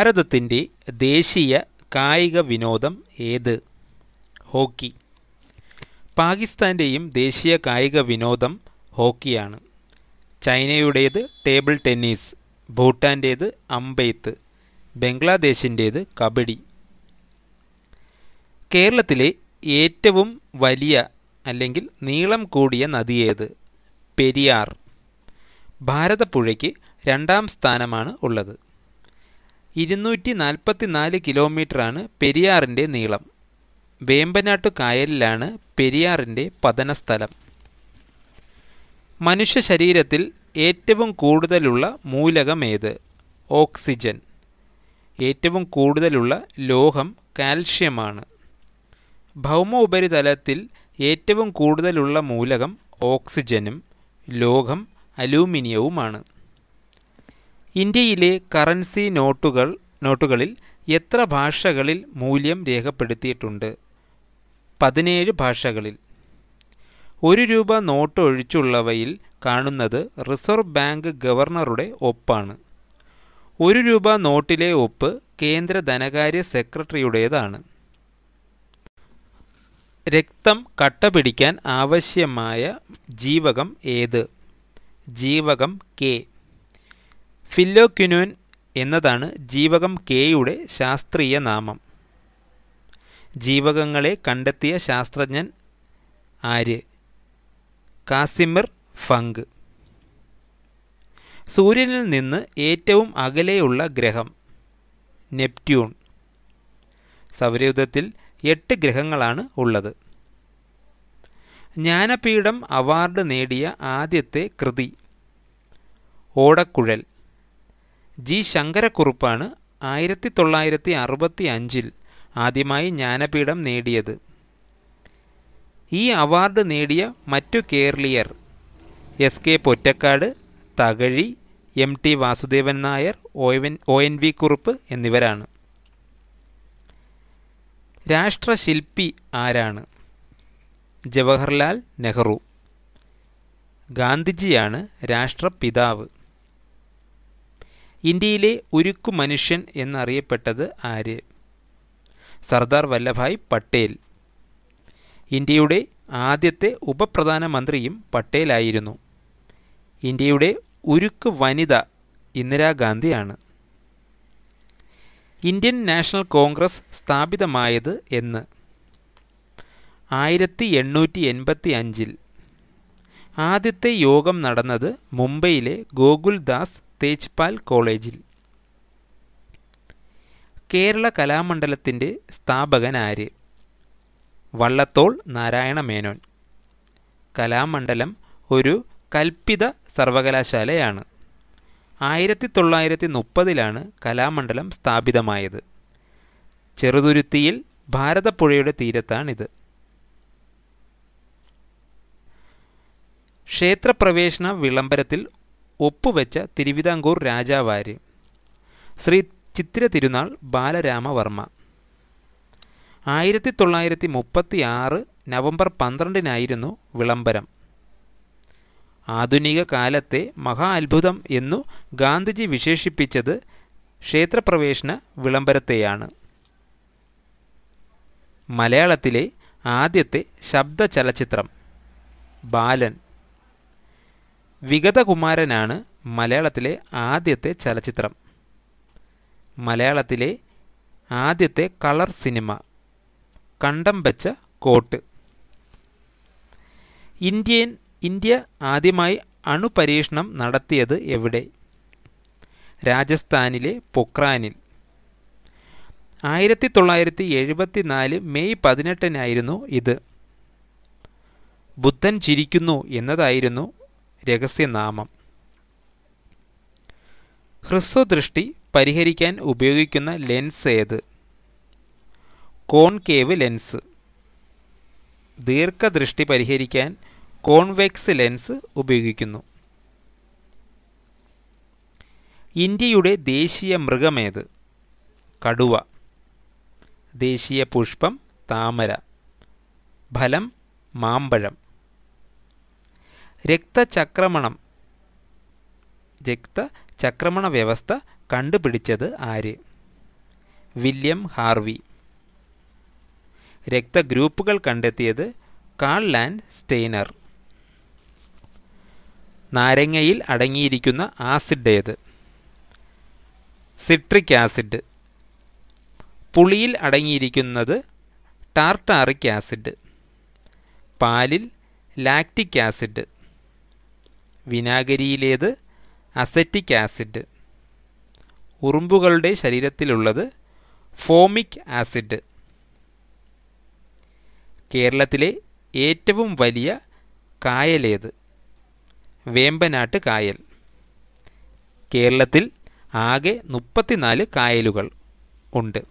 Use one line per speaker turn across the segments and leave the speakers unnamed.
ഭാരതത്തിൻ്റെ ദേശീയ കായിക വിനോദം ഏത്? ഹോക്കി. പാകിസ്ഥാൻ്റെയും ദേശീയ കായിക വിനോദം ഹോക്കിയാണ്. ചൈനയുടേത് ടേബിൾ ടെന്നീസ്, ഭൂട്ടാൻ്റേത് അമ്പെയ്ത്ത്, ബംഗ്ലാദേശിൻ്റേത് കബഡി. കേരളത്തിലെ ഏറ്റവും വലിയ അല്ലെങ്കിൽ നീളം കൂടിയ നദിയേത്? പെരിയാർ. ഭാരതപ്പുഴയ്ക്ക് 2ാം സ്ഥാനമാണ് ഉള്ളത്. 244 കിലോമീറ്ററാണ് പെരിയാറിൻ്റെ നീളം. വേമ്പനാട്ടു കായലിലാണ് പെരിയാറിൻ്റെ പതനസ്ഥലം. മനുഷ്യ ശരീരത്തിൽ ഏറ്റവും കൂടുതലുള്ള മൂലകമേത്? ഓക്സിജൻ. ഏറ്റവും കൂടുതലുള്ള ലോഹം കാൽഷ്യമാണ്. ഭൗമ ഉപരിതലത്തിൽ ഏറ്റവും കൂടുതലുള്ള മൂലകം ഓക്സിജനും ലോഹം അലൂമിനിയവുമാണ്. ഇന്ത്യയിലെ കറൻസി നോട്ടുകളിൽ എത്ര ഭാഷകളിൽ മൂല്യം രേഖപ്പെടുത്തിയിട്ടുണ്ട്? 17 ഭാഷകളിൽ. 1 രൂപ നോട്ട് ഒഴിച്ചുള്ളവയിൽ കാണുന്നത് റിസർവ് ബാങ്ക് ഗവർണറുടെ ഒപ്പാണ്. 1 രൂപ നോട്ടിലെ ഒപ്പ് കേന്ദ്ര ധനകാര്യ സെക്രട്ടറിയുടേതാണ്. രക്തം കട്ടപിടിക്കാൻ ആവശ്യമായ ജീവകം ഏത്? ജീവകം കെ. ഫില്ലോക്വിനോൻ എന്നതാണ് ജീവകം കെയുടെ ശാസ്ത്രീയ നാമം. ജീവകങ്ങളെ കണ്ടെത്തിയ ശാസ്ത്രജ്ഞൻ ആര്? Casimir funk. സൂര്യനിൽ നിന്ന് ഏറ്റവും അകലെയുള്ള ഗ്രഹം? നെപ്റ്റ്യൂൺ. സൗരയൂഥത്തിൽ 8 ഗ്രഹങ്ങളാണ് ഉള്ളത്. ജ്ഞാനപീഠം അവാർഡ് നേടിയ ആദ്യത്തെ കൃതി? ഓടക്കുഴൽ. ജി ശങ്കരക്കുറുപ്പാണ് 1965 ആദ്യമായി ജ്ഞാനപീഠം നേടിയത്. ഈ അവാർഡ് നേടിയ മറ്റു കേരളീയർ എസ് കെ പൊറ്റക്കാട്, തകഴി, എം.ടി. വാസുദേവൻ നായർ, ഒ.എൻ.വി. കുറുപ്പ് എന്നിവരാണ്. രാഷ്ട്രശില്പി ആരാണ്? ജവഹർലാൽ നെഹ്റു. ഗാന്ധിജിയാണ് രാഷ്ട്രപിതാവ്. ഇന്ത്യയിലെ ഉരുക്കു മനുഷ്യൻ എന്നറിയപ്പെട്ടത് ആര്? സർദാർ വല്ലഭായ് പട്ടേൽ. ഇന്ത്യയുടെ ആദ്യത്തെ ഉപപ്രധാനമന്ത്രിയും പട്ടേലായിരുന്നു. ഇന്ത്യയുടെ ഉരുക്കു വനിത ഇന്ദിരാഗാന്ധിയാണ്. ഇന്ത്യൻ നാഷണൽ കോൺഗ്രസ് സ്ഥാപിതമായത് എന്ന്? 1885. ആദ്യത്തെ യോഗം നടന്നത് മുംബൈയിലെ ഗോകുൽദാസ് തേജ്പാൽ കോളേജിൽ. കേരള കലാമണ്ഡലത്തിൻ്റെ സ്ഥാപകൻ ആര്? വള്ളത്തോൾ നാരായണ മേനോൻ. കലാമണ്ഡലം ഒരു കൽപ്പിത സർവകലാശാലയാണ്. 1930 കലാമണ്ഡലം സ്ഥാപിതമായത്. ചെറുതുരുത്തിയിൽ ഭാരതപ്പുഴയുടെ തീരത്താണിത്. ക്ഷേത്രപ്രവേശന വിളംബരത്തിൽ ഒപ്പുവെച്ച തിരുവിതാംകൂർ രാജാവാര്? ശ്രീ ചിത്തിര തിരുനാൾ ബാലരാമവർമ്മ. 1936 നവംബർ 12 വിളംബരം. ആധുനിക കാലത്തെ മഹാ അത്ഭുതം എന്നു ഗാന്ധിജി വിശേഷിപ്പിച്ചത് ക്ഷേത്രപ്രവേശന വിളംബരത്തെയാണ്. മലയാളത്തിലെ ആദ്യത്തെ ശബ്ദ ചലച്ചിത്രം? ബാലൻ. വിഗതകുമാരനാണ് മലയാളത്തിലെ ആദ്യത്തെ ചലച്ചിത്രം. മലയാളത്തിലെ ആദ്യത്തെ കളർ സിനിമ? കണ്ടം വെച്ച കോട്ട്. ഇന്ത്യ ആദ്യമായി അണുപരീക്ഷണം നടത്തിയത് എവിടെ? രാജസ്ഥാനിലെ പൊക്രാനിൽ. 1974 മെയ് 18 ഇത്. ബുദ്ധൻ ചിരിക്കുന്നു എന്നതായിരുന്നു രഹസ്യനാമം. ഹ്രസ്വദൃഷ്ടി പരിഹരിക്കാൻ ഉപയോഗിക്കുന്ന ലെൻസ് ഏത്? Concave lens. ദീർഘദൃഷ്ടി പരിഹരിക്കാൻ കോൺവെക്സ് ലെൻസ് ഉപയോഗിക്കുന്നു. ഇന്ത്യയുടെ ദേശീയ മൃഗമേത്? കടുവ. ദേശീയ പുഷ്പം താമര. ഫലം മാമ്പഴം. രക്തചക്രമണ വ്യവസ്ഥ കണ്ടുപിടിച്ചത് ആര്? William Harvey. രക്തഗ്രൂപ്പുകൾ കണ്ടെത്തിയത് കാൾ ലാൻഡ് സ്റ്റെയ്നർ. നാരങ്ങയിൽ അടങ്ങിയിരിക്കുന്ന ആസിഡ് ഏത്? Citric acid. പുളിയിൽ അടങ്ങിയിരിക്കുന്നത് ടാർട്ടാറിക് ആസിഡ്. പാലിൽ ലാക്റ്റിക് ആസിഡ്. വിനാഗിരിയിലേത്? Acetic acid. ഉറുമ്പുകളുടെ ശരീരത്തിലുള്ളത് ഫോമിക് ആസിഡ്. കേരളത്തിലെ ഏറ്റവും വലിയ കായലേത്? വേമ്പനാട്ട് കായൽ. കേരളത്തിൽ ആകെ 34 കായലുകൾ ഉണ്ട്.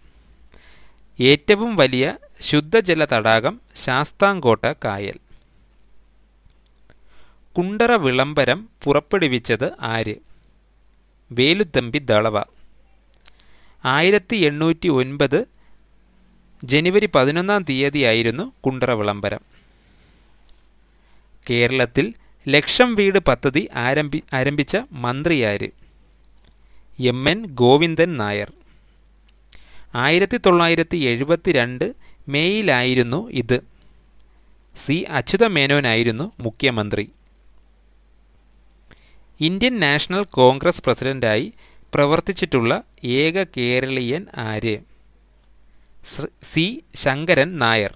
ഏറ്റവും വലിയ ശുദ്ധജല തടാകം ശാസ്താംകോട്ട കായൽ. കുണ്ടറ വിളംബരം പുറപ്പെടുവിച്ചത് ആര്? വേലുത്തമ്പി ദളവ. 1809 ജനുവരി 11 കുണ്ടറ വിളംബരം. കേരളത്തിൽ ലക്ഷം വീട് പദ്ധതി ആരംഭിച്ച മന്ത്രിയാര്? എം.എൻ. ഗോവിന്ദൻ നായർ. 1972 മെയ്യിലായിരുന്നു ഇത്. സി അച്യുതമേനോനായിരുന്നു മുഖ്യമന്ത്രി. ഇന്ത്യൻ നാഷണൽ കോൺഗ്രസ് പ്രസിഡന്റായി പ്രവർത്തിച്ചിട്ടുള്ള ഏക കേരളീയൻ ആര്? സി ശങ്കരൻ നായർ.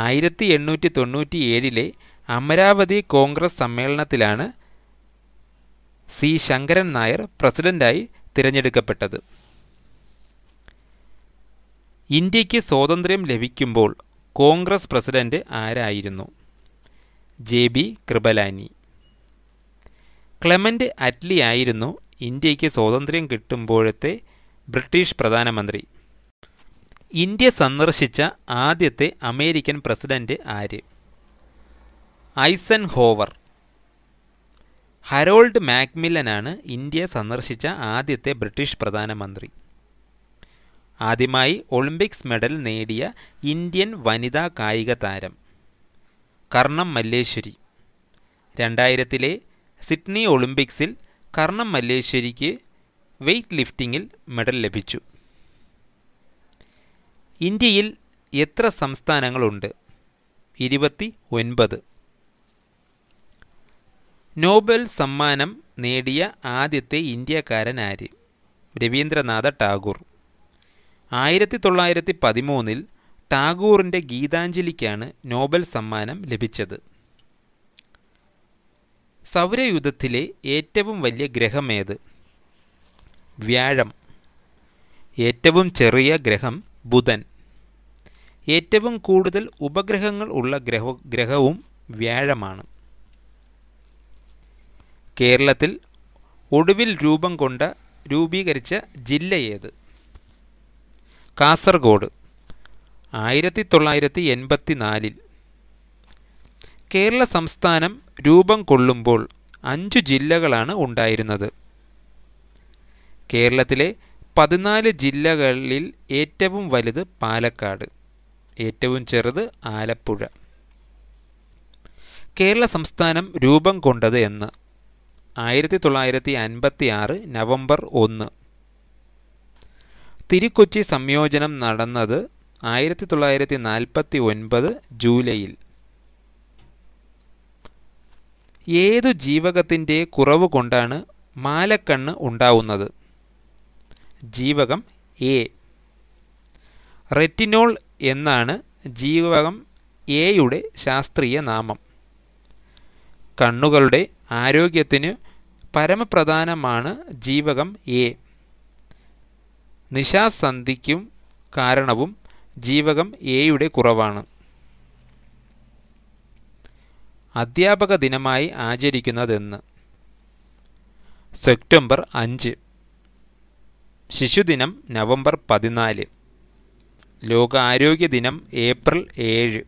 1897 അമരാവതി കോൺഗ്രസ് സമ്മേളനത്തിലാണ് സി ശങ്കരൻ നായർ പ്രസിഡന്റായി തിരഞ്ഞെടുക്കപ്പെട്ടത്. ഇന്ത്യക്ക് സ്വാതന്ത്ര്യം ലഭിക്കുമ്പോൾ കോൺഗ്രസ് പ്രസിഡന്റ് ആരായിരുന്നു? ജെ.ബി. കൃപലാനി. ക്ലെമന്റ് അറ്റ്ലി ആയിരുന്നു ഇന്ത്യക്ക് സ്വാതന്ത്ര്യം കിട്ടുമ്പോഴത്തെ ബ്രിട്ടീഷ് പ്രധാനമന്ത്രി. ഇന്ത്യ സന്ദർശിച്ച ആദ്യത്തെ അമേരിക്കൻ പ്രസിഡന്റ് ആര്? ഐസൻഹോവർ. ഹരോൾഡ് മാക്മില്ലനാണ് ഇന്ത്യ സന്ദർശിച്ച ആദ്യത്തെ ബ്രിട്ടീഷ് പ്രധാനമന്ത്രി. ആദ്യമായി ഒളിമ്പിക്സ് മെഡൽ നേടിയ ഇന്ത്യൻ വനിതാ കായിക താരം കർണം മല്ലേശ്വരി. 2000 സിഡ്നി ഒളിമ്പിക്സിൽ കർണം മല്ലേശ്വരിക്ക് വെയ്റ്റ് ലിഫ്റ്റിംഗിൽ മെഡൽ ലഭിച്ചു. ഇന്ത്യയിൽ എത്ര സംസ്ഥാനങ്ങളുണ്ട്? 29. നോബൽ സമ്മാനം നേടിയ ആദ്യത്തെ ഇന്ത്യക്കാരൻ ആര്? രവീന്ദ്രനാഥ ടാഗോർ. 1913 ടാഗോറിൻ്റെ ഗീതാഞ്ജലിക്കാണ് നോബൽ സമ്മാനം ലഭിച്ചത്. സൗരയൂഥത്തിലെ ഏറ്റവും വലിയ ഗ്രഹമേത്? വ്യാഴം. ഏറ്റവും ചെറിയ ഗ്രഹം ബുധൻ. ഏറ്റവും കൂടുതൽ ഉപഗ്രഹങ്ങൾ ഉള്ള ഗ്രഹവും വ്യാഴമാണ്. കേരളത്തിൽ ഒടുവിൽ രൂപീകരിച്ച ജില്ല ഏത്? കാസർഗോഡ്. 1984. കേരള സംസ്ഥാനം രൂപം കൊള്ളുമ്പോൾ 5 ജില്ലകളാണ് ഉണ്ടായിരുന്നത്. കേരളത്തിലെ 14 ജില്ലകളിൽ ഏറ്റവും വലുത് പാലക്കാട്, ഏറ്റവും ചെറുത് ആലപ്പുഴ. കേരള സംസ്ഥാനം രൂപം കൊണ്ടത് എന്ന്? 1956 നവംബർ 1. തിരുക്കൊച്ചി സംയോജനം നടന്നത് 1949 ജൂലൈയിൽ. ഏതു ജീവകത്തിൻ്റെ കുറവ് കൊണ്ടാണ് മാലക്കണ്ണ് ഉണ്ടാവുന്നത്? ജീവകം എ. റെറ്റിനോൾ എന്നാണ് ജീവകം എയുടെ ശാസ്ത്രീയ നാമം. കണ്ണുകളുടെ ആരോഗ്യത്തിന് പരമപ്രധാനമാണ് ജീവകം എ. നിശാസന്ധിക്കും കാരണവും ജീവകം എയുടെ കുറവാണ്. അധ്യാപക ദിനമായി ആചരിക്കുന്നതെന്ന്? സെപ്റ്റംബർ 5. ശിശുദിനം നവംബർ 14. ലോക ആരോഗ്യ ദിനം ഏപ്രിൽ 7.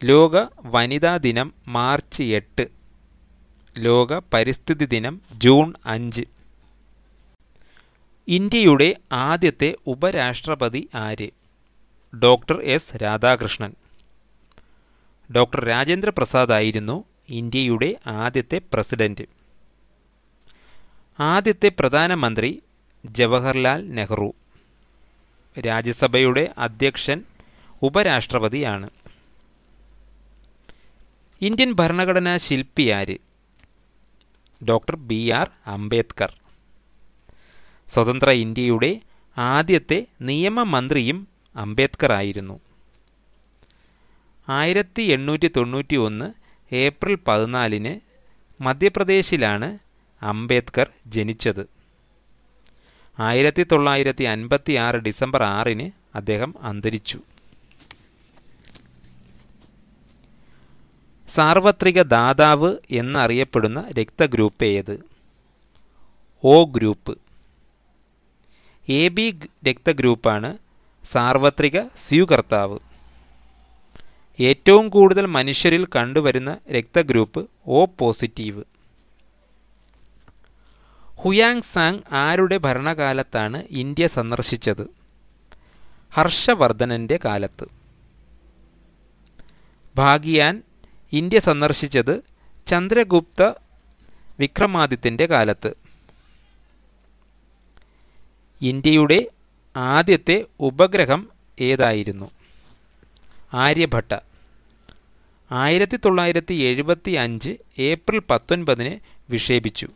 ലോക വനിതാ ദിനം മാർച്ച് 8. ലോക പരിസ്ഥിതി ദിനം ജൂൺ 5. ഇന്ത്യയുടെ ആദ്യത്തെ ഉപരാഷ്ട്രപതി ആര്? Doctor S Radhakrishnan. Doctor Rajendra Prasad ആയിരുന്നു ഇന്ത്യയുടെ ആദ്യത്തെ പ്രസിഡന്റ്. ആദ്യത്തെ പ്രധാനമന്ത്രി ജവഹർലാൽ നെഹ്റു. രാജ്യസഭയുടെ അധ്യക്ഷൻ ഉപരാഷ്ട്രപതിയാണ്. ഇന്ത്യൻ ഭരണഘടനാ ശില്പി ആര്? Doctor BR Ambedkar. സ്വതന്ത്ര ഇന്ത്യയുടെ ആദ്യത്തെ നിയമമന്ത്രിയും അംബേദ്കർ ആയിരുന്നു. 1891 ഏപ്രിൽ 14 മധ്യപ്രദേശിലാണ് അംബേദ്കർ ജനിച്ചത്. 1956 ഡിസംബർ 6 അദ്ദേഹം അന്തരിച്ചു. സാർവത്രിക ദാതാവ് എന്നറിയപ്പെടുന്ന രക്തഗ്രൂപ്പ് ഏത്? O group. AB രക്തഗ്രൂപ്പാണ് സാർവത്രിക സ്വീകർത്താവ്. ഏറ്റവും കൂടുതൽ മനുഷ്യരിൽ കണ്ടുവരുന്ന രക്തഗ്രൂപ്പ് O പോസിറ്റീവ്. ഹുയാങ് സാങ് ആരുടെ ഭരണകാലത്താണ് ഇന്ത്യ സന്ദർശിച്ചത്? ഹർഷവർദ്ധനൻ്റെ കാലത്ത്. ഭാഗ്യാൻ ഇന്ത്യ സന്ദർശിച്ചത് ചന്ദ്രഗുപ്ത വിക്രമാദിത്യൻ്റെ കാലത്ത്. ഇന്ത്യയുടെ ആദ്യത്തെ ഉപഗ്രഹം ഏതായിരുന്നു? ആര്യഭട്ട. 1975 ഏപ്രിൽ 19 വിക്ഷേപിച്ചു.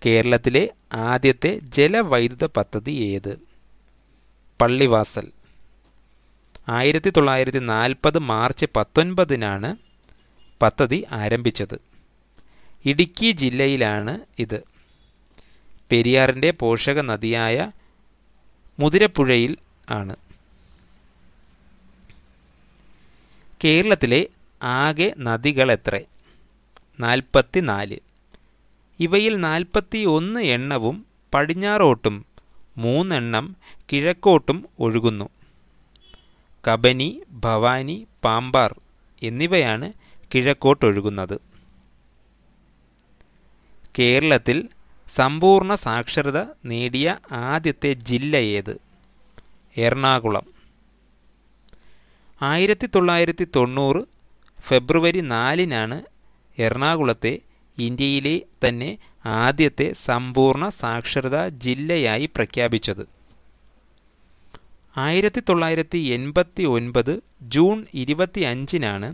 കേരളത്തിലെ ആദ്യത്തെ ജലവൈദ്യുത പദ്ധതി ഏത്? പള്ളിവാസൽ. 1940 മാർച്ച് 19 പദ്ധതി ആരംഭിച്ചത്. ഇടുക്കി ജില്ലയിലാണ് ഇത്. പെരിയാറിൻ്റെ പോഷക നദിയായ മുതിരപ്പുഴയിൽ ആണ്. കേരളത്തിലെ ആകെ നദികൾ എത്ര? 44. ഇവയിൽ 41 എണ്ണവും പടിഞ്ഞാറോട്ടും 3 എണ്ണം കിഴക്കോട്ടും ഒഴുകുന്നു. കബനി, ഭവാനി, പാമ്പാർ എന്നിവയാണ് കിഴക്കോട്ടൊഴുകുന്നത്. കേരളത്തിൽ സമ്പൂർണ്ണ സാക്ഷരത നേടിയ ആദ്യത്തെ ജില്ല ഏത്? എറണാകുളം. 1990 ഫെബ്രുവരി 4 എറണാകുളത്തെ ഇന്ത്യയിലെ തന്നെ ആദ്യത്തെ സമ്പൂർണ്ണ സാക്ഷരതാ ജില്ലയായി പ്രഖ്യാപിച്ചത്. 1989 ജൂൺ 25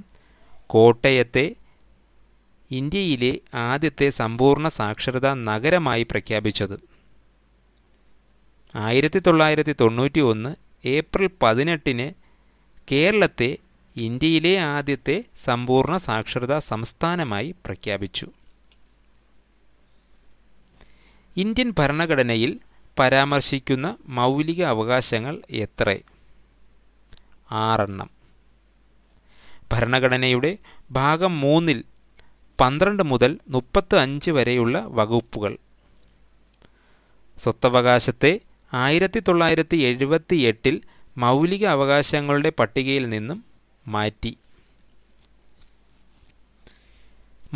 കോട്ടയത്തെ ഇന്ത്യയിലെ ആദ്യത്തെ സമ്പൂർണ്ണ സാക്ഷരതാ നഗരമായി പ്രഖ്യാപിച്ചത്. 1991 ഏപ്രിൽ 18 കേരളത്തെ ഇന്ത്യയിലെ ആദ്യത്തെ സമ്പൂർണ്ണ സാക്ഷരതാ സംസ്ഥാനമായി പ്രഖ്യാപിച്ചു. ഇന്ത്യൻ ഭരണഘടനയിൽ പരാമർശിക്കുന്ന മൗലിക അവകാശങ്ങൾ എത്ര? 6 ഭരണഘടനയുടെ ഭാഗം 3 12 മുതൽ 35 വരെയുള്ള വകുപ്പുകൾ. സ്വത്തവകാശത്തെ 1978 മൗലിക അവകാശങ്ങളുടെ പട്ടികയിൽ നിന്നും മാറ്റി.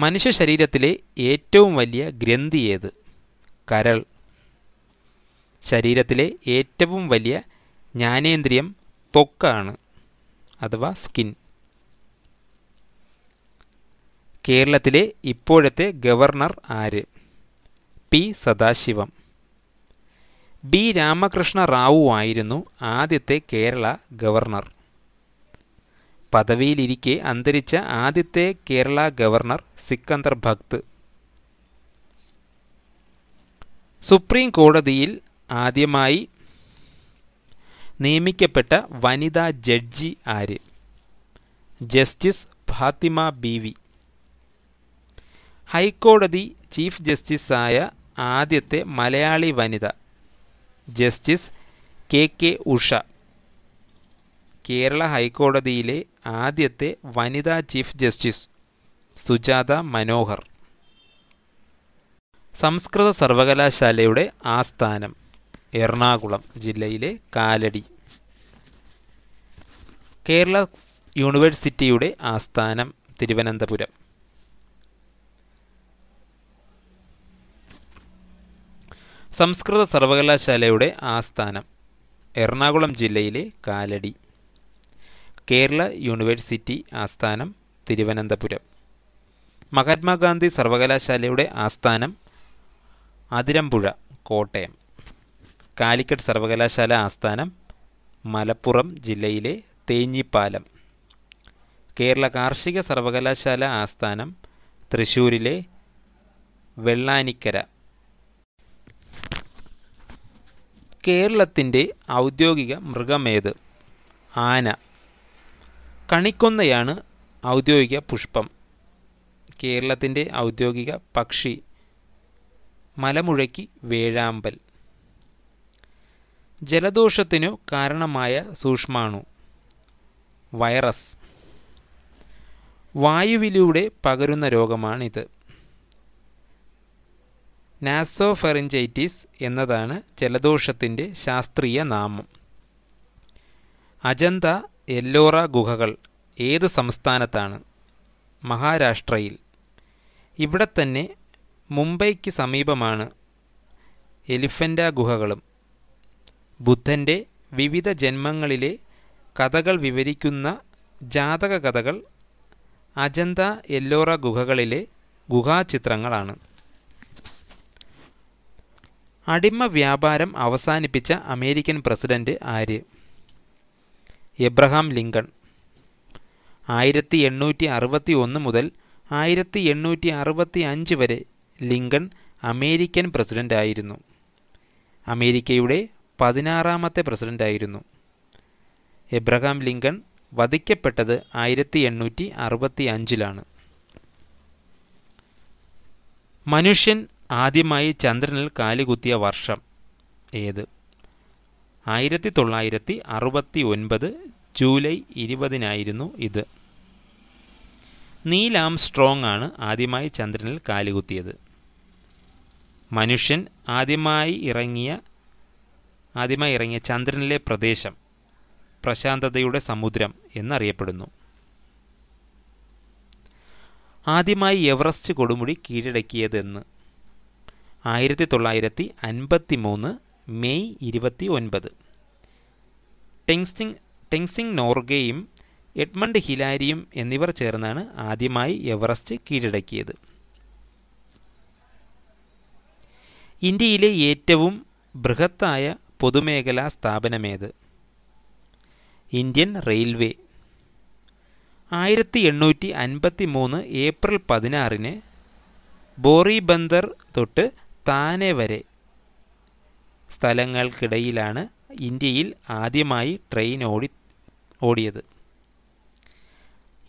മനുഷ്യ ശരീരത്തിലെ ഏറ്റവും വലിയ ഗ്രന്ഥി ഏത്? കരൾ. ശരീരത്തിലെ ഏറ്റവും വലിയ ജ്ഞാനേന്ദ്രിയം ത്വക്കാണ് അഥവാ സ്കിൻ. കേരളത്തിലെ ഇപ്പോഴത്തെ ഗവർണർ ആര്? P. സദാശിവം. B. രാമകൃഷ്ണ റാവു ആയിരുന്നു ആദ്യത്തെ കേരള ഗവർണർ. പദവിയിലിരിക്കെ അന്തരിച്ച ആദ്യത്തെ കേരള ഗവർണർ സിക്കന്ദർ ഭക്ത്. സുപ്രീം കോടതിയിൽ ആദ്യമായി നിയമിക്കപ്പെട്ട വനിതാ ജഡ്ജി ആര്? ജസ്റ്റിസ് ഫാത്തിമ ബീവി. ഹൈക്കോടതി ചീഫ് ജസ്റ്റിസായ ആദ്യത്തെ മലയാളി വനിത? Justice KK Usha. കേരള ഹൈക്കോടതിയിലെ ആദ്യത്തെ വനിതാ ചീഫ് ജസ്റ്റിസ്? സുജാത മനോഹർ. സംസ്കൃത സർവകലാശാലയുടെ ആസ്ഥാനം? എറണാകുളം ജില്ലയിലെ കാലടി. കേരള യൂണിവേഴ്സിറ്റിയുടെ ആസ്ഥാനം? തിരുവനന്തപുരം. സംസ്കൃത സർവകലാശാലയുടെ ആസ്ഥാനം? എറണാകുളം ജില്ലയിലെ കാലടി. കേരള യൂണിവേഴ്സിറ്റി ആസ്ഥാനം? തിരുവനന്തപുരം. മഹാത്മാഗാന്ധി സർവകലാശാലയുടെ ആസ്ഥാനം? അതിരമ്പുഴ കോട്ടയം. കാലിക്കറ്റ് സർവകലാശാല ആസ്ഥാനം മലപ്പുറം ജില്ലയിലെ തേഞ്ഞിപ്പാലം. കേരള കാർഷിക സർവകലാശാല ആസ്ഥാനം തൃശ്ശൂരിലെ വെള്ളാനിക്കര. കേരളത്തിൻ്റെ ഔദ്യോഗിക മൃഗമേത്? ആന. കണിക്കൊന്നയാണ് ഔദ്യോഗിക പുഷ്പം. കേരളത്തിൻ്റെ ഔദ്യോഗിക പക്ഷി മലമുഴക്കി വേഴാമ്പൽ. ജലദോഷത്തിനു കാരണമായ സൂക്ഷ്മാണു വൈറസ്. വായുവിലൂടെ പകരുന്ന രോഗമാണിത്. നാസോഫെറിഞ്ചൈറ്റിസ് എന്നതാണ് ജലദോഷത്തിൻ്റെ ശാസ്ത്രീയ നാമം. അജന്ത എല്ലോറ ഗുഹകൾ ഏതു സംസ്ഥാനത്താണ്? മഹാരാഷ്ട്രയിൽ. ഇവിടെ തന്നെ മുംബൈക്ക് സമീപമാണ് എലിഫൻ്റ ഗുഹകളും. ബുദ്ധൻ്റെ വിവിധ ജന്മങ്ങളിലെ കഥകൾ വിവരിക്കുന്ന ജാതക കഥകൾ അജന്ത എല്ലോറ ഗുഹകളിലെ ഗുഹാചിത്രങ്ങളാണ്. അടിമ വ്യാപാരം അവസാനിപ്പിച്ച അമേരിക്കൻ പ്രസിഡന്റ് ആര്? Abraham Lincoln. 1861 മുതൽ 1865 വരെ ലിങ്കൺ അമേരിക്കൻ പ്രസിഡന്റായിരുന്നു. അമേരിക്കയുടെ 16ാമത്തെ പ്രസിഡന്റായിരുന്നു. എബ്രഹാം ലിങ്കൺ വധിക്കപ്പെട്ടത് 1865 മനുഷ്യൻ ആദ്യമായി ചന്ദ്രനിൽ കാലുകുത്തിയ വർഷം ഏത്? 1969 ജൂലൈ 20 ഇത്. നീൽ ആംസ്ട്രോങ് ആണ് ആദ്യമായി ചന്ദ്രനിൽ കാലുകുത്തിയത്. മനുഷ്യൻ ആദ്യമായി ഇറങ്ങിയ ചന്ദ്രനിലെ പ്രദേശം പ്രശാന്തതയുടെ സമുദ്രം എന്നറിയപ്പെടുന്നു. ആദ്യമായി എവറസ്റ്റ് കൊടുമുടി കീഴടക്കിയതെന്ന്? 1953 മെയ് 29. ടെങ്സിങ് നോർഗെയും എഡ്മണ്ട് ഹിലാരിയും എന്നിവർ ചേർന്നാണ് ആദ്യമായി എവറസ്റ്റ് കീഴടക്കിയത്. ഇന്ത്യയിലെ ഏറ്റവും ബൃഹത്തായ പൊതുമേഖലാ സ്ഥാപനമേത്? Indian railway. 1853 ഏപ്രിൽ 16 ബോറിബന്ദർ തൊട്ട് താനെ വരെ സ്ഥലങ്ങൾക്കിടയിലാണ് ഇന്ത്യയിൽ ആദ്യമായി ട്രെയിൻ ഓടിയത്.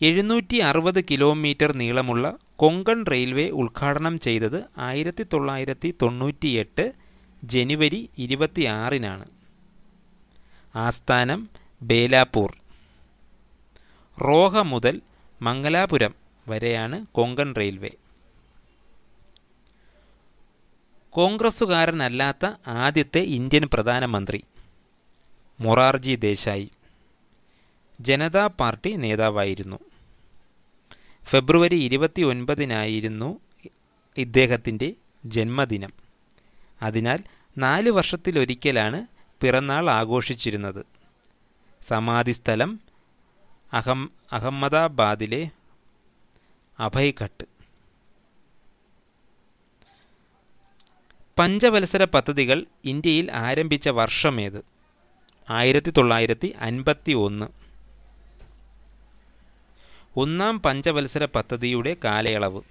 760 കിലോമീറ്റർ നീളമുള്ള കൊങ്കൺ റെയിൽവേ ഉദ്ഘാടനം ചെയ്തത് 1998 ജനുവരി 26 ആസ്ഥാനം ബേലാപൂർ. റോഹ മുതൽ മംഗലാപുരം വരെയാണ് കൊങ്കൺ റെയിൽവേ. കോൺഗ്രസ്സുകാരനല്ലാത്ത ആദ്യത്തെ ഇന്ത്യൻ പ്രധാനമന്ത്രി മൊറാർജി ദേശായി. ജനതാ പാർട്ടി നേതാവായിരുന്നു. ഫെബ്രുവരി 29 ഇദ്ദേഹത്തിൻ്റെ ജന്മദിനം. അതിനാൽ 4 വർഷത്തിലൊരിക്കലാണ് പിറന്നാൾ ആഘോഷിച്ചിരുന്നത്. സമാധിസ്ഥലം അഹമ്മദാബാദിലെ അഭയ്ഘട്ട്. പഞ്ചവത്സര പദ്ധതികൾ ഇന്ത്യയിൽ ആരംഭിച്ച വർഷമേത്? 1951. ഒന്നാം പഞ്ചവത്സര പദ്ധതിയുടെ കാലയളവ്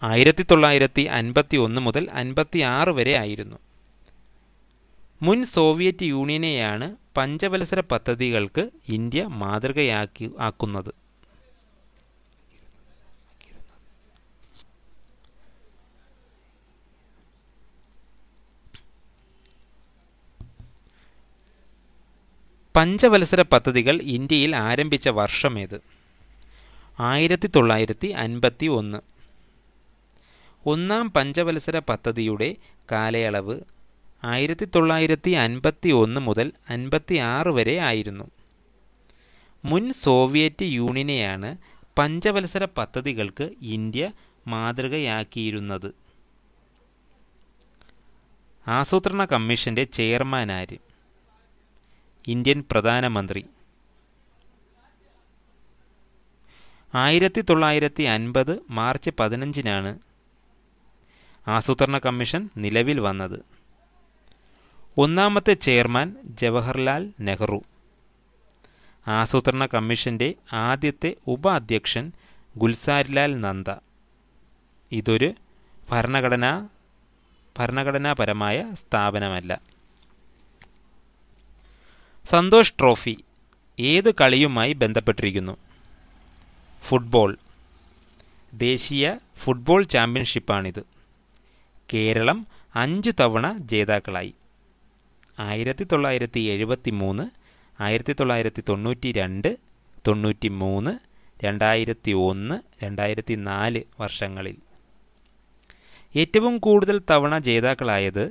1951 മുതൽ 56 വരെ ആയിരുന്നു. മുൻ സോവിയറ്റ് യൂണിയനെയാണ് പഞ്ചവത്സര പദ്ധതികൾക്ക് ഇന്ത്യ മാതൃകയാക്കുന്നത്. പഞ്ചവത്സര പദ്ധതികൾ ഇന്ത്യയിൽ ആരംഭിച്ച വർഷമേത്? 1951. ഒന്നാം പഞ്ചവത്സര പദ്ധതിയുടെ കാലയളവ് 1951 മുതൽ 56 വരെ ആയിരുന്നു. മുൻ സോവിയറ്റ് യൂണിയനെയാണ് പഞ്ചവത്സര പദ്ധതികൾക്ക് ഇന്ത്യ മാതൃകയാക്കിയിരുന്നത്. ആസൂത്രണ കമ്മീഷന്റെ ചെയർമാൻ ആര്? ഇന്ത്യൻ പ്രധാനമന്ത്രി. 1950 മാർച്ച് 15 ആസൂത്രണ കമ്മീഷൻ നിലവിൽ വന്നത്? ഒന്നാമത്തെ ചെയർമാൻ ജവഹർലാൽ നെഹ്റു. ആസൂത്രണ കമ്മീഷന്റെ ആദ്യത്തെ ഉപാധ്യക്ഷൻ ഗുൽസാരിലാൽ നന്ദ. ഇതൊരു ഭരണഘടനാപരമായ സ്ഥാപനമല്ല. സന്തോഷ് ട്രോഫി ഏത് കളിയുമായി ബന്ധപ്പെട്ടിരിക്കുന്നു? ഫുട്ബോൾ. ദേശീയ ഫുട്ബോൾ ചാമ്പ്യൻഷിപ്പാണിത്. കേരളം 5 തവണ ജേതാക്കളായി. 1973, 1992, 93, 2001, 2004 വർഷങ്ങളിൽ. ഏറ്റവും കൂടുതൽ തവണ ജേതാക്കളായത്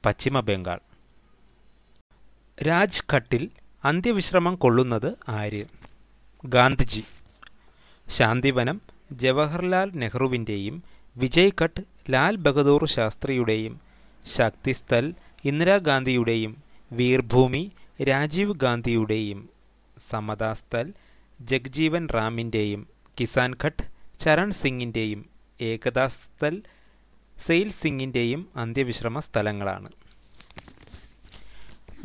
പശ്ചിമ ബംഗാൾ. രാജ്ഘട്ടിൽ അന്ത്യവിശ്രമം കൊള്ളുന്നത് ആര്? ഗാന്ധിജി. ശാന്തിവനം ജവഹർലാൽ നെഹ്റുവിൻ്റെയും വിജയ്ഘട്ട് ലാൽ ബഹദൂർ ശാസ്ത്രിയുടെയും, ശക്തിസ്ഥൽ ഇന്ദിരാഗാന്ധിയുടെയും, വീർഭൂമി രാജീവ് ഗാന്ധിയുടെയും, സമതാസ്ഥൽ ജഗ്ജീവൻ റാമിൻ്റെയും, കിസാൻ ഘട്ട് ചരൺ സിംഗിൻ്റെയും, ഏകതാസ്ഥൽ സെയിൽ സിംഗിൻ്റെയും അന്ത്യവിശ്രമ സ്ഥലങ്ങളാണ്.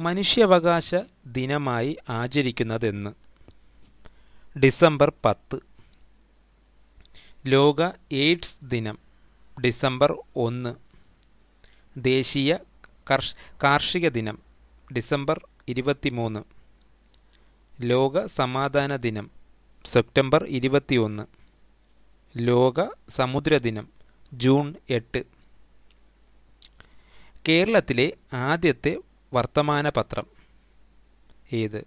മനുഷ്യാവകാശ ദിനമായി ആചരിക്കുന്നതെന്ന്? ഡിസംബർ 10. ലോക എയ്ഡ്സ് ദിനം ഡിസംബർ 1. ദേശീയ കാർഷിക ദിനം ഡിസംബർ 23. ലോക സമാധാന ദിനം സെപ്റ്റംബർ 21. ലോക സമുദ്ര ദിനം ജൂൺ 8. കേരളത്തിലെ ആദ്യത്തെ വർത്തമാന പത്രം ഏത്?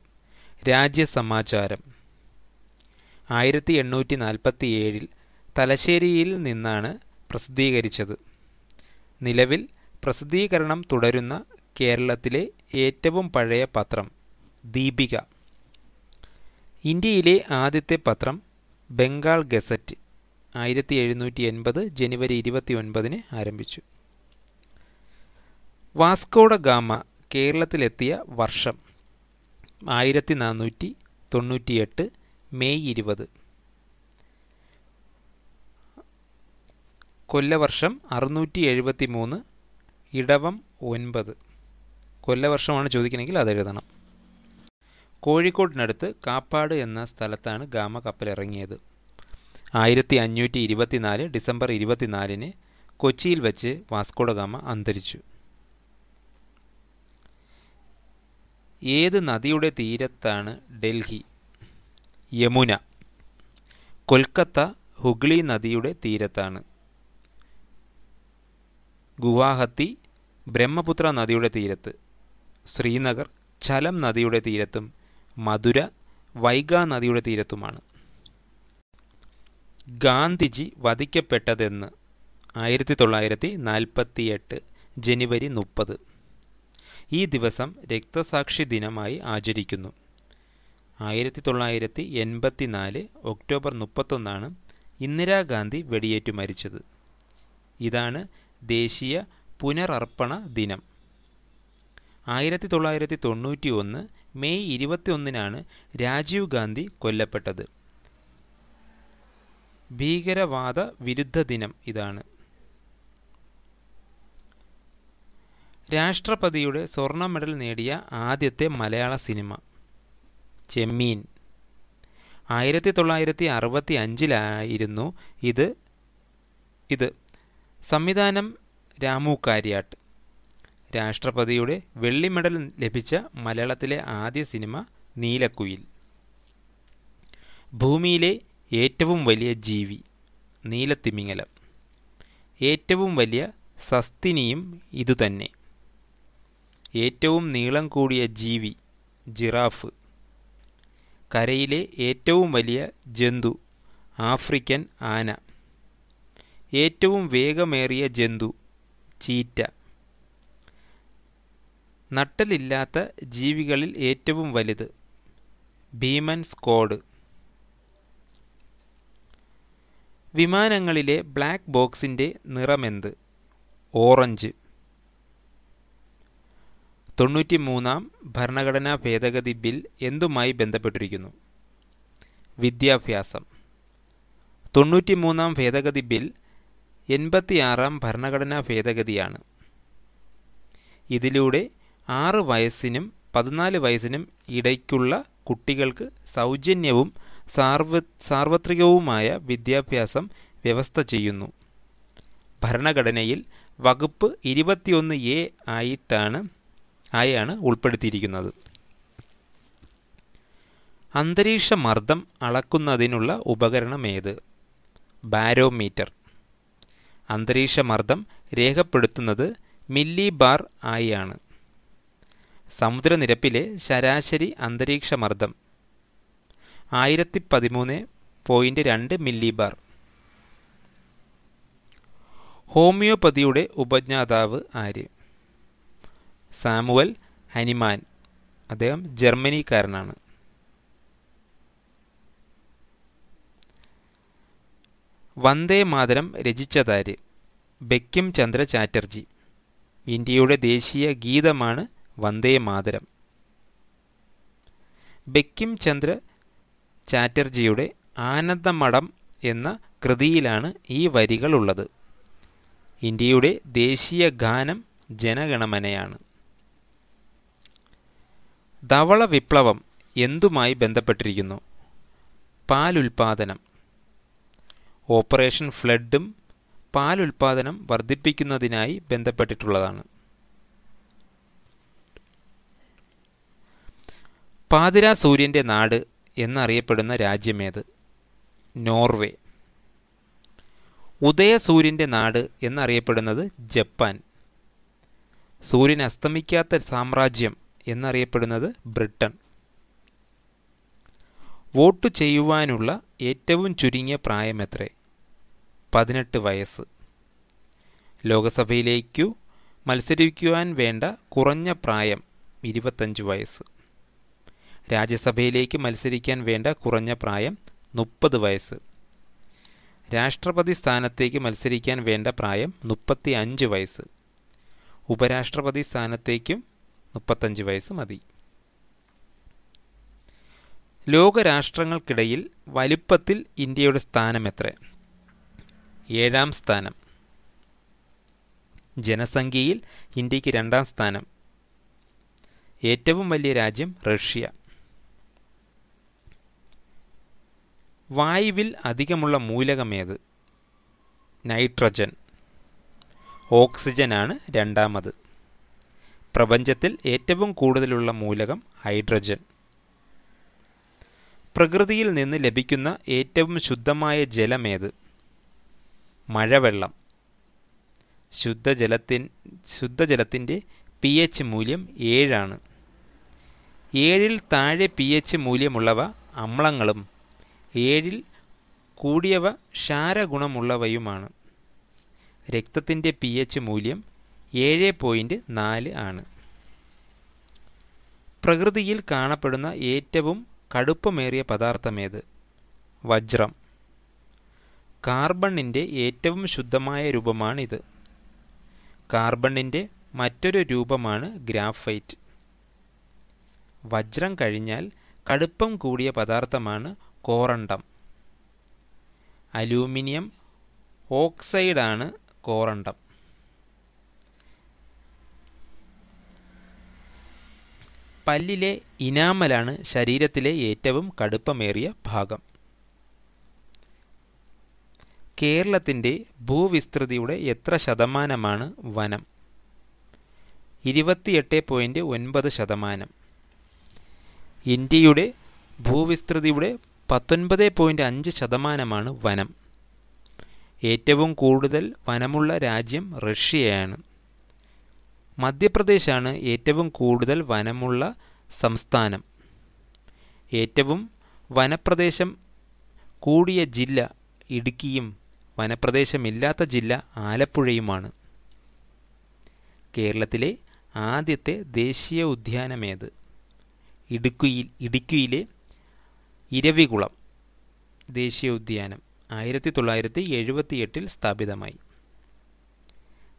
രാജ്യസമാചാരം. 1847 തലശ്ശേരിയിൽ നിന്നാണ് പ്രസിദ്ധീകരിച്ചത്. നിലവിൽ പ്രസിദ്ധീകരണം തുടരുന്ന കേരളത്തിലെ ഏറ്റവും പഴയ പത്രം ദീപിക. ഇന്ത്യയിലെ ആദ്യത്തെ പത്രം ബംഗാൾ ഗസറ്റ് 1780 ജനുവരി 29 ആരംഭിച്ചു. വാസ്കോഡ ഗാമ കേരളത്തിലെത്തിയ വർഷം 1498 മെയ് 20. കൊല്ലവർഷം 673, ഇടവം 9. കൊല്ലവർഷമാണ് ചോദിക്കണമെങ്കിൽ അതെഴുതണം. കോഴിക്കോടിനടുത്ത് കാപ്പാട് എന്ന സ്ഥലത്താണ് ഗാമ കപ്പലിറങ്ങിയത്. 1524 ഡിസംബർ 24 കൊച്ചിയിൽ വച്ച് വാസ്കോഡ ഗാമ അന്തരിച്ചു. ഏത് നദിയുടെ തീരത്താണ് ഡൽഹി? യമുന. കൊൽക്കത്ത ഹുഗ്ലി നദിയുടെ തീരത്താണ്. ഗുവാഹത്തി ബ്രഹ്മപുത്ര നദിയുടെ തീരത്ത്. ശ്രീനഗർ ഝലം നദിയുടെ തീരത്തും മധുര വൈഗാ നദിയുടെ തീരത്തുമാണ്. ഗാന്ധിജി വധിക്കപ്പെട്ടതെന്ന്? 1948 ജനുവരി 30. ഈ ദിവസം രക്തസാക്ഷി ദിനമായി ആചരിക്കുന്നു. 1984 ഒക്ടോബർ 31 ഇന്ദിരാഗാന്ധി വെടിയേറ്റു മരിച്ചത്. ഇതാണ് ദേശീയ പുനരർപ്പണ ദിനം. 1991 മെയ് 21 രാജീവ് ഗാന്ധി കൊല്ലപ്പെട്ടത്. ഭീകരവാദ വിരുദ്ധ ദിനം ഇതാണ്. രാഷ്ട്രപതിയുടെ സ്വർണ്ണ മെഡൽ നേടിയ ആദ്യത്തെ മലയാള സിനിമ ചെമ്മീൻ. 1965 ഇത്. സംവിധാനം രാമു കാര്യാട്ട്. രാഷ്ട്രപതിയുടെ വെള്ളി മെഡൽ ലഭിച്ച മലയാളത്തിലെ ആദ്യ സിനിമ നീലക്കുയിൽ. ഭൂമിയിലെ ഏറ്റവും വലിയ ജീവി നീലത്തിമിംഗലം. ഏറ്റവും വലിയ സസ്തിനിയും ഇതുതന്നെ. ഏറ്റവും നീളം കൂടിയ ജീവി ജിറാഫ്. കരയിലെ ഏറ്റവും വലിയ ജന്തു ആഫ്രിക്കൻ ആന. ഏറ്റവും വേഗമേറിയ ജന്തു ചീറ്റ. നട്ടെല്ലില്ലാത്ത ജീവികളിൽ ഏറ്റവും വലുത് ഭീമൻ സ്ക്വാഡ്. വിമാനങ്ങളിലെ ബ്ലാക്ക് ബോക്സിൻ്റെ നിറമെന്ത്? ഓറഞ്ച്. 93-ാം ഭരണഘടനാ ഭേദഗതി ബിൽ എന്തുമായി ബന്ധപ്പെട്ടിരിക്കുന്നു? വിദ്യാഭ്യാസം. 93-ാം ഭേദഗതി ബിൽ 86-ാം ഭരണഘടനാ ഭേദഗതിയാണ്. ഇതിലൂടെ 6 വയസ്സിനും 14 വയസ്സിനും ഇടയ്ക്കുള്ള കുട്ടികൾക്ക് സൗജന്യവും സാർവത്രികവുമായ വിദ്യാഭ്യാസം വ്യവസ്ഥ ചെയ്യുന്നു. ഭരണഘടനയിൽ വകുപ്പ് 21A ആയാണ് ഉൾപ്പെടുത്തിയിരിക്കുന്നത്. അന്തരീക്ഷ മർദ്ദം അളക്കുന്നതിനുള്ള ഉപകരണമേത്? ബാരോമീറ്റർ. അന്തരീക്ഷ മർദ്ദം രേഖപ്പെടുത്തുന്നത് മില്ലിബാർ ആയാണ്. സമുദ്രനിരപ്പിലെ ശരാശരി അന്തരീക്ഷ മർദ്ദം 1013.2 മില്ലിബാർ. ഹോമിയോപ്പതിയുടെ ഉപജ്ഞാതാവ് ആര്? Samuel Hahnemann. അദ്ദേഹം ജർമ്മനിക്കാരനാണ്. വന്ദേ മാതരം രചിച്ചതാര്? ബങ്കിം ചന്ദ്ര ചാറ്റർജി. ഇന്ത്യയുടെ ദേശീയ ഗീതമാണ് വന്ദേ മാതരം. ബങ്കിം ചന്ദ്ര ചാറ്റർജിയുടെ ആനന്ദമഠം എന്ന കൃതിയിലാണ് ഈ വരികളുള്ളത്. ഇന്ത്യയുടെ ദേശീയ ഗാനം ജനഗണമനയാണ്. ധവള വിപ്ലവം എന്തുമായി ബന്ധപ്പെട്ടിരിക്കുന്നു? പാലുൽപാദനം. ഓപ്പറേഷൻ ഫ്ലഡും പാലുൽപാദനം വർദ്ധിപ്പിക്കുന്നതിനായി ബന്ധപ്പെട്ടിട്ടുള്ളതാണ്. പാതിരാ സൂര്യൻ്റെ നാട് എന്നറിയപ്പെടുന്ന രാജ്യമേത്? നോർവേ. ഉദയസൂര്യൻ്റെ നാട് എന്നറിയപ്പെടുന്നത് ജപ്പാൻ. സൂര്യൻ അസ്തമിക്കാത്ത സാമ്രാജ്യം എന്നറിയപ്പെടുന്നത് ബ്രിട്ടൻ. വോട്ട് ചെയ്യുവാനുള്ള ഏറ്റവും ചുരുങ്ങിയ പ്രായമെത്രേ? 18 വയസ്സ്. ലോകസഭയിലേക്കു മത്സരിക്കുവാൻ വേണ്ട കുറഞ്ഞ പ്രായം 25 വയസ്സ്. രാജ്യസഭയിലേക്ക് മത്സരിക്കാൻ വേണ്ട കുറഞ്ഞ പ്രായം 30 വയസ്സ്. രാഷ്ട്രപതി സ്ഥാനത്തേക്ക് മത്സരിക്കാൻ വേണ്ട പ്രായം 35 വയസ്സ്. ഉപരാഷ്ട്രപതി സ്ഥാനത്തേക്കും 35 വയസ്സ് മതി. ലോകരാഷ്ട്രങ്ങൾക്കിടയിൽ വലിപ്പത്തിൽ ഇന്ത്യയുടെ സ്ഥാനം എത്ര? 7-ാം സ്ഥാനം. ജനസംഖ്യയിൽ ഇന്ത്യക്ക് 2-ാം സ്ഥാനം. ഏറ്റവും വലിയ രാജ്യം റഷ്യ. വായുവിൽ അധികമുള്ള മൂലകമേത്? നൈട്രജൻ. ഓക്സിജനാണ് 2-ാമത്. പ്രപഞ്ചത്തിൽ ഏറ്റവും കൂടുതലുള്ള മൂലകം ഹൈഡ്രജൻ. പ്രകൃതിയിൽ നിന്ന് ലഭിക്കുന്ന ഏറ്റവും ശുദ്ധമായ ജലമേത്? മഴവെള്ളം. ശുദ്ധജലത്തിൻ്റെ pH മൂല്യം 7 ആണ്. 7-ൽ താഴെ pH മൂല്യമുള്ളവ അമ്ലങ്ങളും 7-ൽ കൂടിയവ ക്ഷാരഗുണമുള്ളവയുമാണ്. രക്തത്തിൻ്റെ pH മൂല്യം 7.4 ആണ്. പ്രകൃതിയിൽ കാണപ്പെടുന്ന ഏറ്റവും കടുപ്പമേറിയ പദാർത്ഥമേത്? വജ്രം. കാർബണിൻ്റെ ഏറ്റവും ശുദ്ധമായ രൂപമാണിത്. കാർബണിൻ്റെ മറ്റൊരു രൂപമാണ് ഗ്രാഫൈറ്റ്. വജ്രം കഴിഞ്ഞാൽ കടുപ്പം കൂടിയ പദാർത്ഥമാണ് കോറണ്ടം. അലൂമിനിയം ഓക്സൈഡാണ് കോറണ്ടം. പല്ലിലെ ഇനാമലാണ് ശരീരത്തിലെ ഏറ്റവും കടുപ്പമേറിയ ഭാഗം. കേരളത്തിൻ്റെ ഭൂവിസ്തൃതിയുടെ എത്ര ശതമാനമാണ് വനം? 28.9%. ഇന്ത്യയുടെ ഭൂവിസ്തൃതിയുടെ 19.5% വനം. ഏറ്റവും കൂടുതൽ വനമുള്ള രാജ്യം റഷ്യയാണ്. മധ്യപ്രദേശാണ് ഏറ്റവും കൂടുതൽ വനമുള്ള സംസ്ഥാനം. ഏറ്റവും വനപ്രദേശം കൂടിയ ജില്ല ഇടുക്കിയും വനപ്രദേശമില്ലാത്ത ജില്ല ആലപ്പുഴയുമാണ്. കേരളത്തിലെ ആദ്യത്തെ ദേശീയ ഉദ്യാനമേത്? ഇടുക്കിയിലെ ഇരവികുളം ദേശീയ ഉദ്യാനം 1978-ൽ സ്ഥാപിതമായി.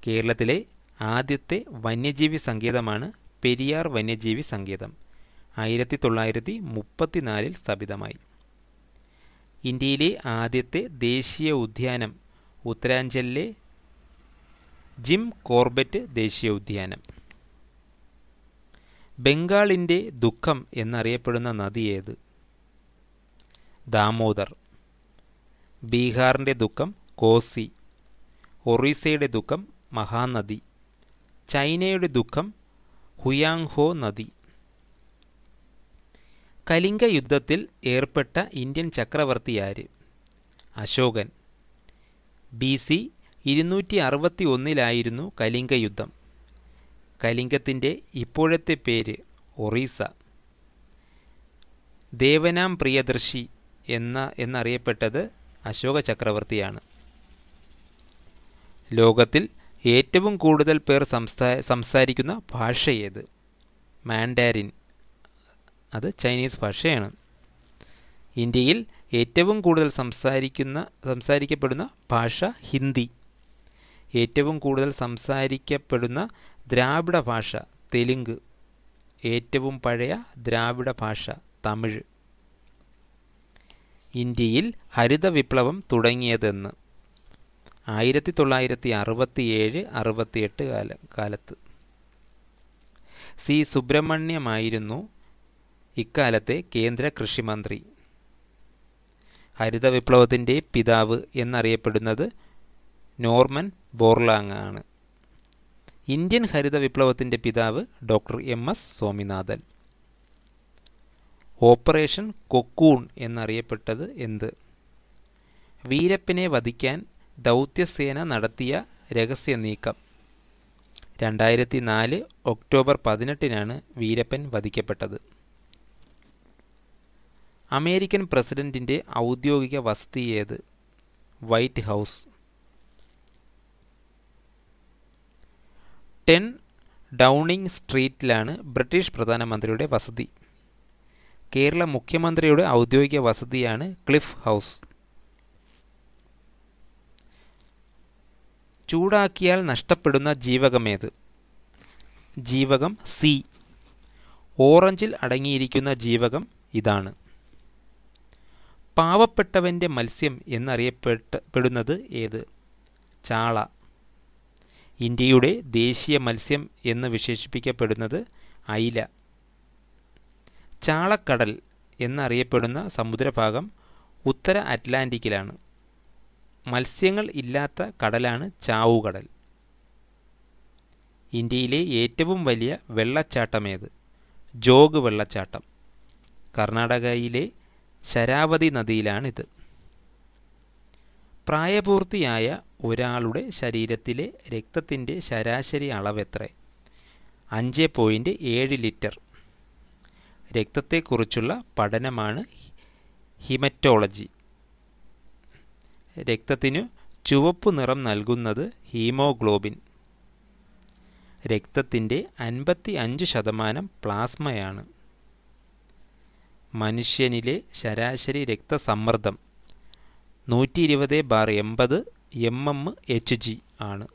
കേരളത്തിലെ ആദ്യത്തെ വന്യജീവി സങ്കേതമാണ് പെരിയാർ വന്യജീവി സങ്കേതം. 1934-ൽ സ്ഥാപിതമായി. ഇന്ത്യയിലെ ആദ്യത്തെ ദേശീയ ഉദ്യാനം ഉത്തരാഞ്ചലിലെ ജിം കോർബറ്റ് ദേശീയോദ്യാനം. ബംഗാളിൻ്റെ ദുഃഖം എന്നറിയപ്പെടുന്ന നദി ഏത്? ദാമോദർ. ബീഹാറിൻ്റെ ദുഃഖം കോസി. ഒറീസയുടെ ദുഃഖം മഹാനദി. ചൈനയുടെ ദുഃഖം ഹുയാങ്ഹോ നദി. കലിംഗ യുദ്ധത്തിൽ ഏർപ്പെട്ട ഇന്ത്യൻ ചക്രവർത്തി ആര്? അശോകൻ. BC 261 കലിംഗ യുദ്ധം. കലിംഗത്തിൻ്റെ ഇപ്പോഴത്തെ പേര് ഒറീസ. ദേവനാം പ്രിയദർശി എന്നറിയപ്പെട്ടത് അശോക ചക്രവർത്തിയാണ്. ലോകത്തിൽ ഏറ്റവും കൂടുതൽ പേർ സംസാരിക്കുന്ന ഭാഷ ഏത്? മാൻഡാരിൻ. അത് ചൈനീസ് ഭാഷയാണ്. ഇന്ത്യയിൽ ഏറ്റവും കൂടുതൽ സംസാരിക്കപ്പെടുന്ന ഭാഷ ഹിന്ദി. ഏറ്റവും കൂടുതൽ സംസാരിക്കപ്പെടുന്ന ദ്രാവിഡ ഭാഷ തെലുങ്ക്. ഏറ്റവും പഴയ ദ്രാവിഡ ഭാഷ തമിഴ്. ഇന്ത്യയിൽ ഹരിത വിപ്ലവം തുടങ്ങിയതെന്ന്? 1967-68 കാലത്ത്. C. സുബ്രഹ്മണ്യമായിരുന്നു ഇക്കാലത്തെ കേന്ദ്ര കൃഷിമന്ത്രി. ഹരിത വിപ്ലവത്തിൻ്റെ പിതാവ് എന്നറിയപ്പെടുന്നത് നോർമൻ ബോർലാങ് ആണ്. ഇന്ത്യൻ ഹരിത വിപ്ലവത്തിൻ്റെ പിതാവ് doctor MS Swaminathan. Operation cocoon എന്നറിയപ്പെട്ടത് എന്ത്? വീരപ്പനെ വധിക്കാൻ ദൗത്യസേന നടത്തിയ രഹസ്യ നീക്കം. 2004 ഒക്ടോബർ 18 വീരപ്പൻ വധിക്കപ്പെട്ടത്. അമേരിക്കൻ പ്രസിഡന്റിൻ്റെ ഔദ്യോഗിക വസതി ഏത്? White House. 10 ഡൗണിംഗ് സ്ട്രീറ്റിലാണ് ബ്രിട്ടീഷ് പ്രധാനമന്ത്രിയുടെ വസതി. കേരള മുഖ്യമന്ത്രിയുടെ ഔദ്യോഗിക വസതിയാണ് ക്ലിഫ് ഹൗസ്. ചൂടാക്കിയാൽ നഷ്ടപ്പെടുന്ന ജീവകമേത്? ജീവകം C. ഓറഞ്ചിൽ അടങ്ങിയിരിക്കുന്ന ജീവകം ഇതാണ്. പാവപ്പെട്ടവൻ്റെ മത്സ്യം എന്നറിയപ്പെടുന്നത് ഏത്? ചാള. ഇന്ത്യയുടെ ദേശീയ മത്സ്യം എന്ന് വിശേഷിപ്പിക്കപ്പെടുന്നത് അയില. ചാളക്കടൽ എന്നറിയപ്പെടുന്ന സമുദ്രഭാഗം ഉത്തര അറ്റ്ലാന്റിക്കിലാണ്. മത്സ്യങ്ങൾ ഇല്ലാത്ത കടലാണ് ചാവുകടൽ. ഇന്ത്യയിലെ ഏറ്റവും വലിയ വെള്ളച്ചാട്ടമേത്? ജോഗ് വെള്ളച്ചാട്ടം. കർണാടകയിലെ ശരാവതി നദിയിലാണിത്. പ്രായപൂർത്തിയായ ഒരാളുടെ ശരീരത്തിലെ രക്തത്തിൻ്റെ ശരാശരി അളവെത്ര? 5.7 ലിറ്റർ. രക്തത്തെക്കുറിച്ചുള്ള പഠനമാണ് ഹിമറ്റോളജി. രക്തത്തിനു ചുവപ്പ് നിറം നൽകുന്നത് ഹീമോഗ്ലോബിൻ. രക്തത്തിൻ്റെ 55% പ്ലാസ്മയാണ്. മനുഷ്യനിലെ ശരാശരി രക്തസമ്മർദ്ദം 120/80 mmHg ആണ്.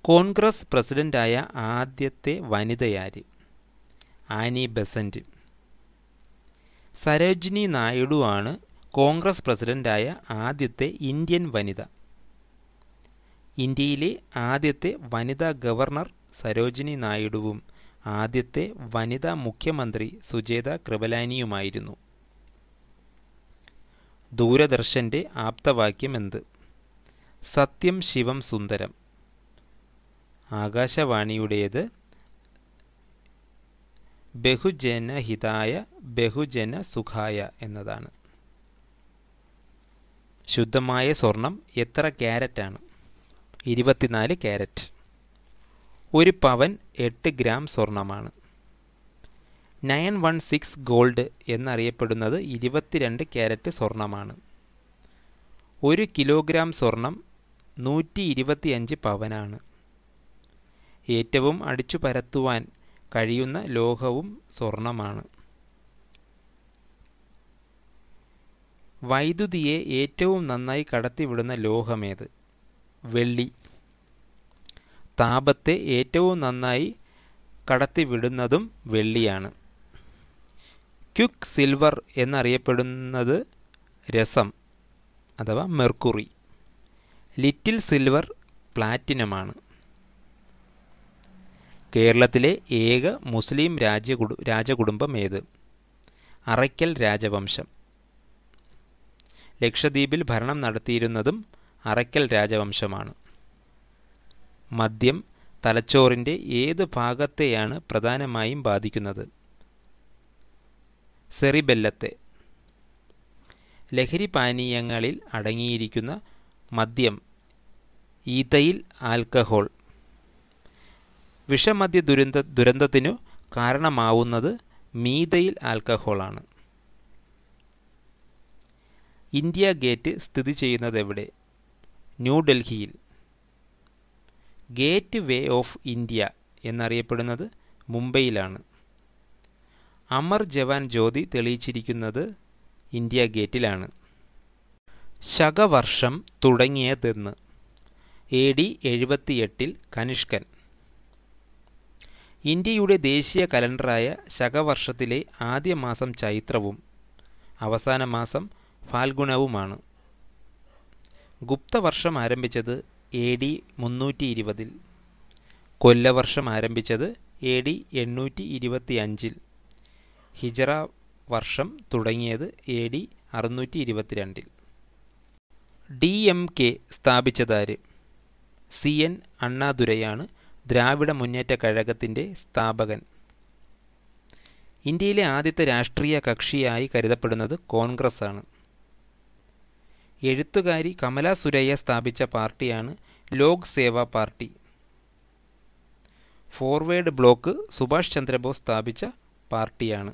കോൺഗ്രസ് പ്രസിഡന്റായ ആദ്യത്തെ വനിതയാര്? Annie Besant. സരോജിനി നായിഡു ആണ് കോൺഗ്രസ് പ്രസിഡന്റായ ആദ്യത്തെ ഇന്ത്യൻ വനിത. ഇന്ത്യയിലെ ആദ്യത്തെ വനിതാ ഗവർണർ സരോജിനി നായിഡുവും ആദ്യത്തെ വനിതാ മുഖ്യമന്ത്രി സുചേത കൃപലാനിയുമായിരുന്നു. ദൂരദർശൻ്റെ ആപ്തവാക്യം എന്ത്? സത്യം ശിവം സുന്ദരം. ആകാശവാണിയുടേത് ബഹുജനഹിതായ ബഹുജന സുഖായ എന്നതാണ്. ശുദ്ധമായ സ്വർണം എത്ര ക്യാരറ്റാണ്? 24 ക്യാരറ്റ്. ഒരു പവൻ 8 ഗ്രാം സ്വർണമാണ്. 916 ഗോൾഡ് എന്നറിയപ്പെടുന്നത് 22 ക്യാരറ്റ് സ്വർണമാണ്. 1 കിലോഗ്രാം സ്വർണം 125 പവനാണ്. ഏറ്റവും അടിച്ചു പരത്തുവാൻ കഴിയുന്ന ലോഹവും സ്വർണമാണ്. വൈദ്യുതിയെ ഏറ്റവും നന്നായി കടത്തിവിടുന്ന ലോഹമേത്? വെള്ളി. താപത്തെ ഏറ്റവും നന്നായി കടത്തിവിടുന്നതും വെള്ളിയാണ്. ക്വിക്ക് സിൽവർ എന്നറിയപ്പെടുന്നത് രസം. അഥവാ മെർക്കുറി. Little silver പ്ലാറ്റിനമാണ്. കേരളത്തിലെ ഏക മുസ്ലിം രാജകുടുംബം ഏത്? അറയ്ക്കൽ രാജവംശം. ലക്ഷദ്വീപിൽ ഭരണം നടത്തിയിരുന്നതും അറയ്ക്കൽ രാജവംശമാണ്. മദ്യം തലച്ചോറിൻ്റെ ഏത് ഭാഗത്തെയാണ് പ്രധാനമായും ബാധിക്കുന്നത്? സെറിബെല്ലത്തെ. ലഹരി പാനീയങ്ങളിൽ അടങ്ങിയിരിക്കുന്ന മദ്യം ഈഥൈൽ ആൽക്കഹോൾ. വിഷമദ്യ ദുരന്തത്തിനു കാരണമാവുന്നത് മീഥൈൽ ആൽക്കഹോളാണ്. ഇന്ത്യ ഗേറ്റ് സ്ഥിതി ചെയ്യുന്നത് എവിടെ? ന്യൂഡൽഹിയിൽ. ഗേറ്റ് വേ ഓഫ് ഇന്ത്യ എന്നറിയപ്പെടുന്നത് മുംബൈയിലാണ്. അമർ ജവാൻ ജ്യോതി തെളിയിച്ചിരിക്കുന്നത് ഇന്ത്യ ഗേറ്റിലാണ്. ശകവർഷം തുടങ്ങിയതെന്ന്? AD 78 കനിഷ്കൻ. ഇന്ത്യയുടെ ദേശീയ കലണ്ടറായ ശകവർഷത്തിലെ ആദ്യ മാസം ചൈത്രവും അവസാന മാസം ഫാൽഗുണവുമാണ്. ഗുപ്തവർഷം ആരംഭിച്ചത് AD 320. കൊല്ലവർഷം ആരംഭിച്ചത് AD 825. ഹിജറ വർഷം തുടങ്ങിയത് AD 622. DMK സ്ഥാപിച്ചതാര്? CN അണ്ണാദുരൈയാണ് ദ്രാവിഡ മുന്നേറ്റ കഴകത്തിൻ്റെ സ്ഥാപകൻ. ഇന്ത്യയിലെ ആദ്യത്തെ രാഷ്ട്രീയ കക്ഷിയായി കരുതപ്പെടുന്നത് കോൺഗ്രസ് ആണ്. എഴുത്തുകാരി കമല സുരയ്യ സ്ഥാപിച്ച പാർട്ടിയാണ് Lok Seva party. Forward Bloc Subhash Chandrabose സ്ഥാപിച്ച പാർട്ടിയാണ്.